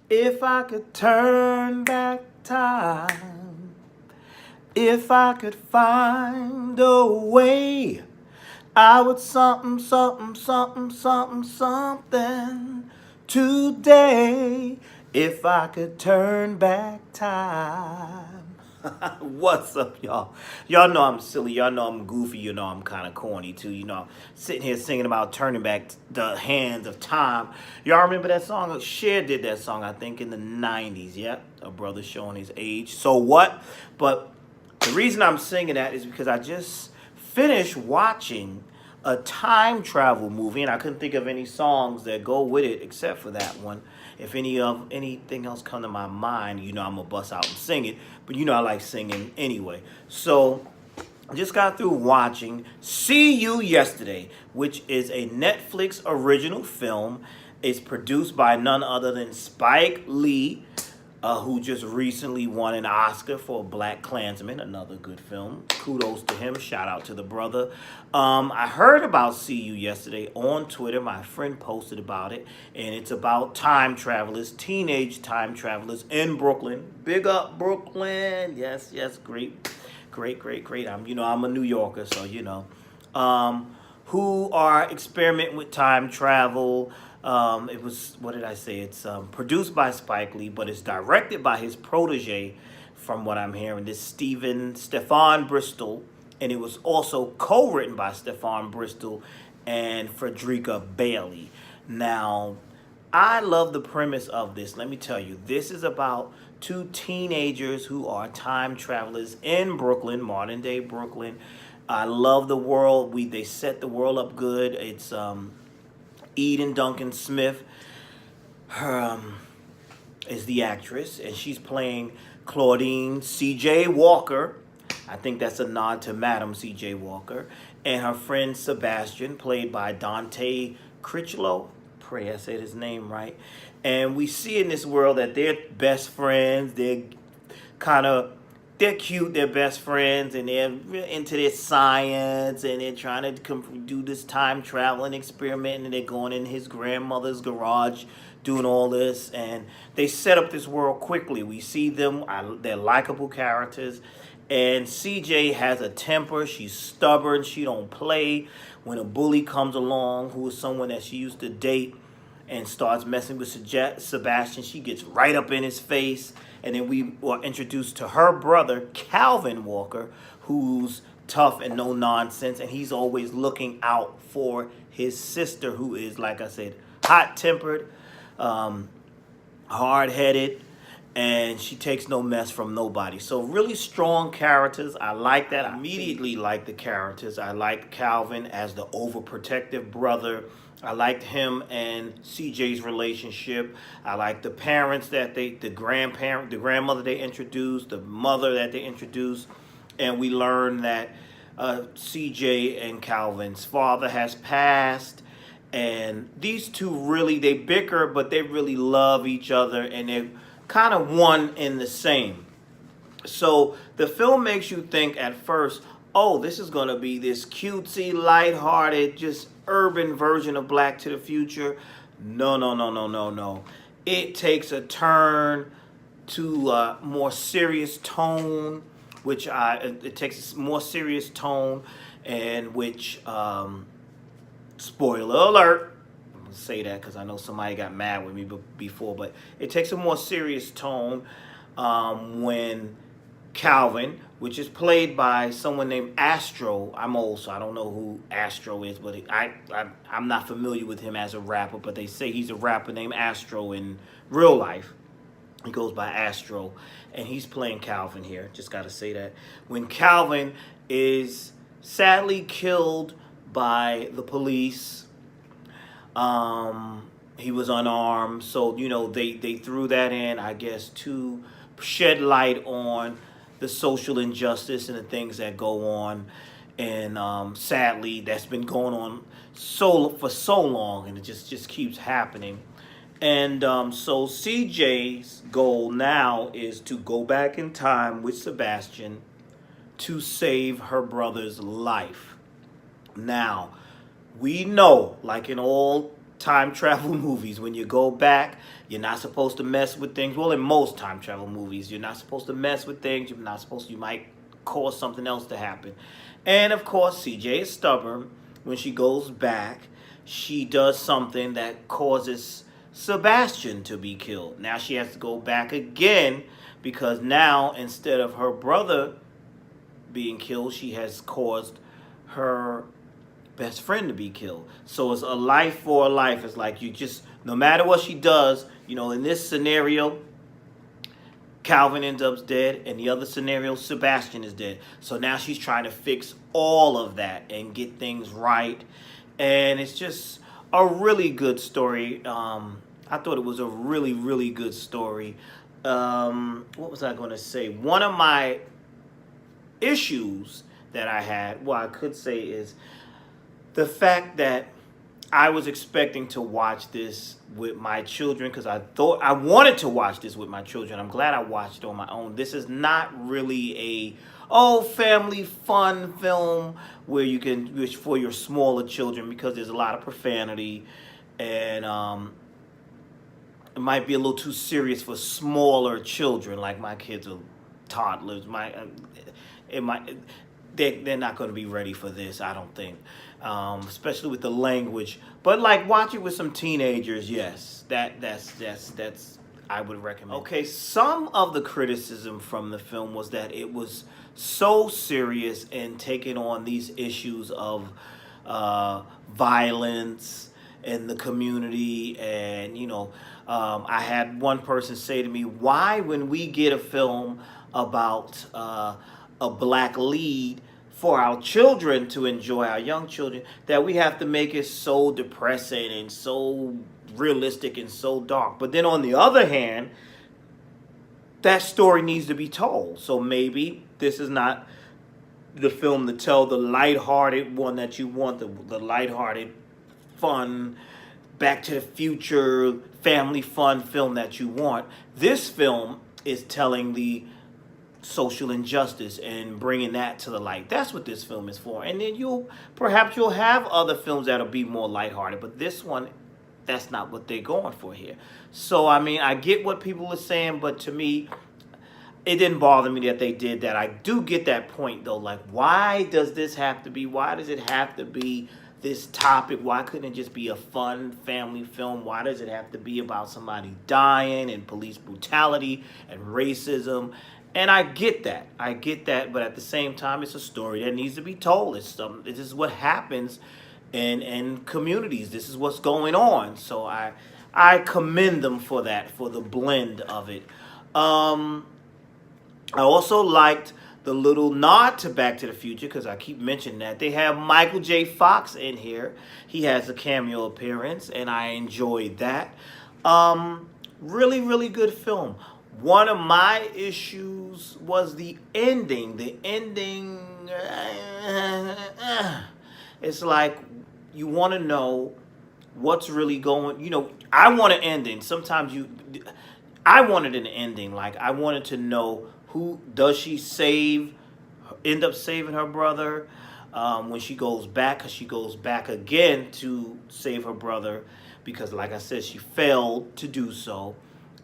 If I could turn back time, if I could find a way, I would something, something, something, something, something today. If I could turn back time. What's up, y'all? Y'all know I'm silly. Y'all know I'm goofy. You know I'm kind of corny too. You know, sitting here singing about turning back the hands of time. Y'all remember that song? Cher did that song, I think, in the 90s. Yep, a brother showing his age. So what? But the reason I'm singing that is because I just finished watching a time travel movie, and I couldn't think of any songs that go with it except for that one. If anything else come to my mind, you know I'm gonna bust out and sing it. But you know I like singing anyway. So I just got through watching See You Yesterday, which is a Netflix original film. It's produced by none other than Spike Lee, who just recently won an Oscar for Black Klansman, another good film. Kudos to him. Shout out to the brother. I heard about See You Yesterday on Twitter. My friend posted about it, and it's about time travelers, teenage time travelers in Brooklyn. Big up Brooklyn. Yes, yes, great, great, great, great. I'm a New Yorker, so who are experimenting with time travel. It was, what did I say? It's produced by Spike Lee, but it's directed by his protege, from what I'm hearing, this Stefan Bristol. And it was also co-written by Stefan Bristol and Frederica Bailey. Now, I love the premise of this. Let me tell you, this is about two teenagers who are time travelers in Brooklyn, modern day Brooklyn. I love the world. They set the world up good. It's Eden Duncan Smith is the actress, and she's playing Claudine C.J. Walker. I think that's a nod to Madam C.J. Walker. And her friend Sebastian, played by Dante Critchlow. Pray I said his name right. And we see in this world that they're best friends. They're cute, they're best friends, and they're into their science, and they're trying to do this time traveling experiment, and they're going in his grandmother's garage doing all this, and they set up this world quickly. We see them, they're likable characters, and CJ has a temper. She's stubborn, she don't play. When a bully comes along, who is someone that she used to date, and starts messing with Sebastian, she gets right up in his face. And then we are introduced to her brother, Calvin Walker, who's tough and no nonsense. And he's always looking out for his sister, who is, like I said, hot-tempered, hard-headed, and she takes no mess from nobody. So really strong characters. I like that. I immediately like the characters. I liked Calvin as the overprotective brother. I liked him and CJ's relationship. I liked the parents the grandmother they introduced, the mother that they introduced. And we learned that CJ and Calvin's father has passed. And these two really, they bicker, but they really love each other, and they're kind of one in the same. So the film makes you think at first, oh, this is going to be this cutesy, lighthearted, just urban version of Black to the Future. No, no, no, no, no, no. It takes a turn to a more serious tone, it takes a more serious tone, and which, spoiler alert, I'm going to say that because I know somebody got mad with me before, but it takes a more serious tone when Calvin, which is played by someone named Astro. I'm old, so I don't know who Astro is, but I'm not familiar with him as a rapper, but they say he's a rapper named Astro in real life. He goes by Astro, and he's playing Calvin here. Just got to say that. When Calvin is sadly killed by the police, he was unarmed, so they threw that in, I guess, to shed light on the social injustice and the things that go on. And sadly, that's been going on for so long, and it just keeps happening. And so CJ's goal now is to go back in time with Sebastian to save her brother's life. Now, we know, like in all time travel movies. When you go back, you're not supposed to mess with things. Well, in most time travel movies, you're not supposed to mess with things. You're not supposed to, you might cause something else to happen. And of course, CJ is stubborn. When she goes back, she does something that causes Sebastian to be killed. Now she has to go back again because now instead of her brother being killed, she has caused her best friend to be killed. So it's a life for a life. It's like you just, no matter what she does, you know, in this scenario, Calvin ends up dead, and the other scenario, Sebastian is dead. So now she's trying to fix all of that and get things right. And it's just a really good story. I thought it was a really, really good story. What was I going to say? One of my issues that I had, well, I could say, is the fact that I was expecting to watch this with my children because I thought I wanted to watch this with my children. I'm glad I watched it on my own. This is not really a family fun film where you can, which for your smaller children, because there's a lot of profanity and it might be a little too serious for smaller children. Like my kids are toddlers. They're not going to be ready for this, I don't think, especially with the language. But like watch it with some teenagers, yes, that's I would recommend. Okay, some of the criticism from the film was that it was so serious and taking on these issues of violence in the community, and I had one person say to me, "Why, when we get a film about a black lead for our children to enjoy, our young children, that we have to make it so depressing and so realistic and so dark?" But then on the other hand, that story needs to be told. So maybe this is not the film to tell the lighthearted one that you want, the lighthearted, fun, Back to the Future, family fun film that you want. This film is telling the social injustice and bringing that to the light. That's what this film is for. And then you'll have other films that'll be more lighthearted, but this one, that's not what they're going for here. So I mean, I get what people are saying, but to me, it didn't bother me that they did that. I do get that point though, like why does this have to be, why does it have to be this topic? Why couldn't it just be a fun family film? Why does it have to be about somebody dying and police brutality and racism? And I get that, but at the same time, it's a story that needs to be told. This is what happens in communities. This is what's going on. So I commend them for that, for the blend of it. I also liked the little nod to Back to the Future, because I keep mentioning that. They have Michael J. Fox in here. He has a cameo appearance, and I enjoyed that. Really, really good film. One of my issues was the ending. The ending, it's like you want to know what's really going. I want an ending. Sometimes I wanted an ending. Like I wanted to know, who does she end up saving her brother when she goes back, because she goes back again to save her brother, because like I said, she failed to do so.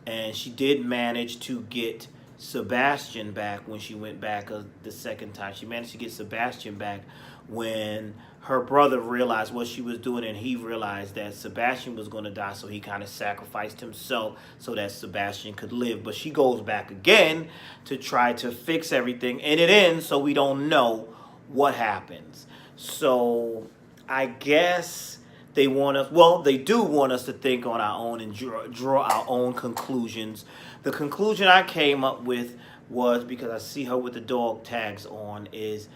And she did manage to get Sebastian back when she went back the second time. She managed to get Sebastian back when her brother realized what she was doing, and he realized that Sebastian was going to die, so he kind of sacrificed himself so that Sebastian could live. But she goes back again to try to fix everything, and it ends, so we don't know what happens. So I guess they do want us to think on our own and draw our own conclusions. The conclusion I came up with was, because I see her with the dog tags on, is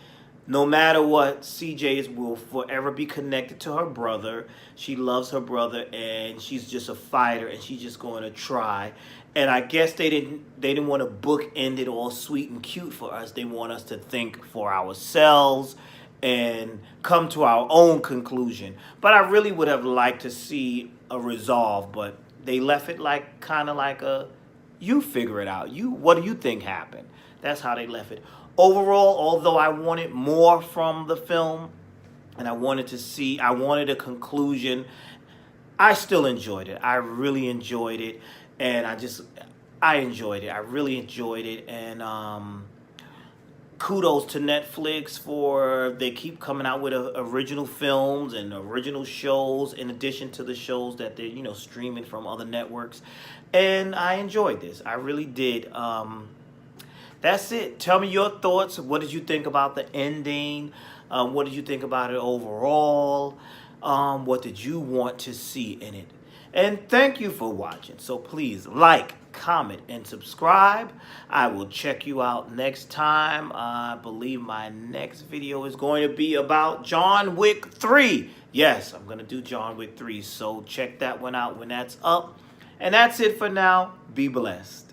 no matter what, CJ will forever be connected to her brother. She loves her brother, and she's just a fighter, and she's just going to try. And I guess they didn't want to bookend it all sweet and cute for us. They want us to think for ourselves and come to our own conclusion. But I really would have liked to see a resolve, but they left it kind of like you figure it out. What do you think happened? That's how they left it. Overall, although I wanted more from the film, and I wanted a conclusion, I still enjoyed it. I really enjoyed it, and I enjoyed it. I really enjoyed it, and kudos to Netflix for they keep coming out with original films and original shows in addition to the shows that they're streaming from other networks, and I enjoyed this. I really did. That's it. Tell me your thoughts. What did you think about the ending? What did you think about it overall? What did you want to see in it? And thank you for watching. So please like, comment, and subscribe. I will check you out next time. I believe my next video is going to be about John Wick 3. Yes, I'm going to do John Wick 3. So check that one out when that's up. And that's it for now. Be blessed.